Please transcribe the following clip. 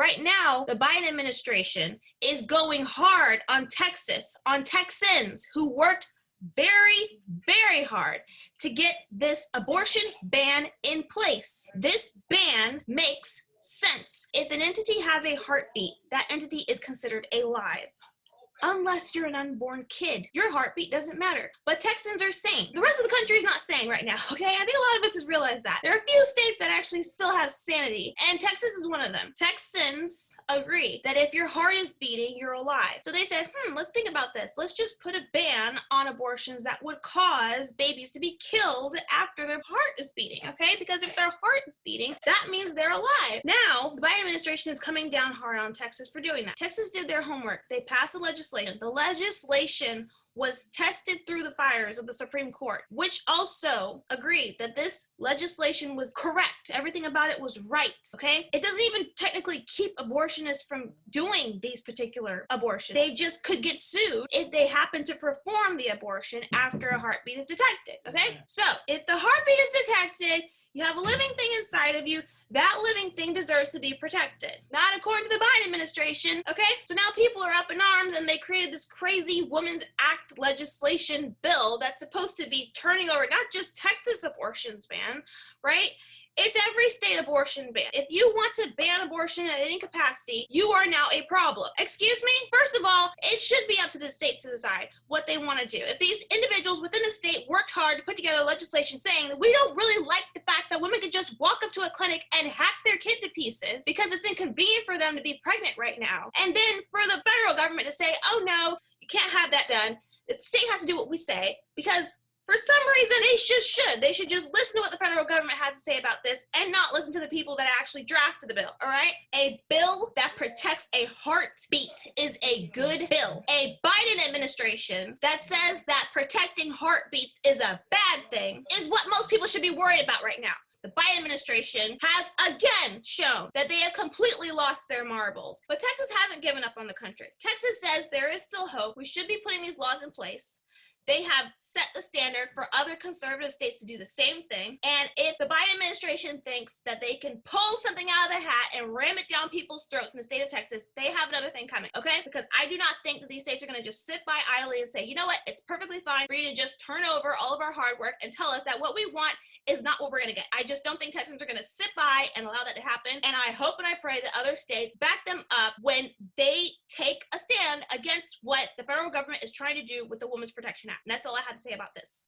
Right now, the Biden administration is going hard on Texas, on Texans who worked very, very hard to get this abortion ban in place. This ban makes sense. If an entity has a heartbeat, that entity is considered alive. Unless you're an unborn kid, your heartbeat doesn't matter. But Texans are sane. The rest of the country is not sane right now, okay? I think a lot of us has realized that. There are a few states that actually still have sanity, and Texas is one of them. Texans agree that if your heart is beating, you're alive. So they said, let's think about this. Let's just put a ban on abortions that would cause babies to be killed after their heart is beating, okay? Because if their heart is beating, that means they're alive. Now, the Biden administration is coming down hard on Texas for doing that. Texas did their homework. They passed a legislation. The legislation was tested through the fires of the Supreme Court, which also agreed that this legislation was correct. Everything about it was right, okay? It doesn't even technically keep abortionists from doing these particular abortions. They just could get sued if they happen to perform the abortion after a heartbeat is detected, okay? So if the heartbeat is detected, you have a living thing inside of you, that living thing deserves to be protected. Not according to the Biden administration, okay? So now people are up in arms and they created this crazy Women's Act legislation bill that's supposed to be turning over not just Texas abortions ban, right? It's every state abortion ban. If you want to ban abortion at any capacity, you are now a problem. Excuse me? First of all, it should be up to the states to decide what they want to do. If these individuals within the state worked hard to put together legislation saying that we don't really like the fact that women can just walk up to a clinic and hack their kid to pieces because it's inconvenient for them to be pregnant right now, and then for the federal government to say, oh no, you can't have that done. The state has to do what we say because for some reason, they should just listen to what the federal government has to say about this and not listen to the people that actually drafted the bill, all right? A bill that protects a heartbeat is a good bill. A Biden administration that says that protecting heartbeats is a bad thing is what most people should be worried about right now. The Biden administration has again shown that they have completely lost their marbles. But Texas hasn't given up on the country. Texas says there is still hope. We should be putting these laws in place. They have set the standard for other conservative states to do the same thing. And if the Biden administration thinks that they can pull something out of the hat and ram it down people's throats in the state of Texas, they have another thing coming, okay? Because I do not think that these states are going to just sit by idly and say, you know what, it's perfectly fine for you to just turn over all of our hard work and tell us that what we want is not what we're going to get. I just don't think Texans are going to sit by and allow that to happen. And I hope and I pray that other states back them up when they take a stand against what the federal government is trying to do with the Women's Protection Act. And that's all I had to say about this.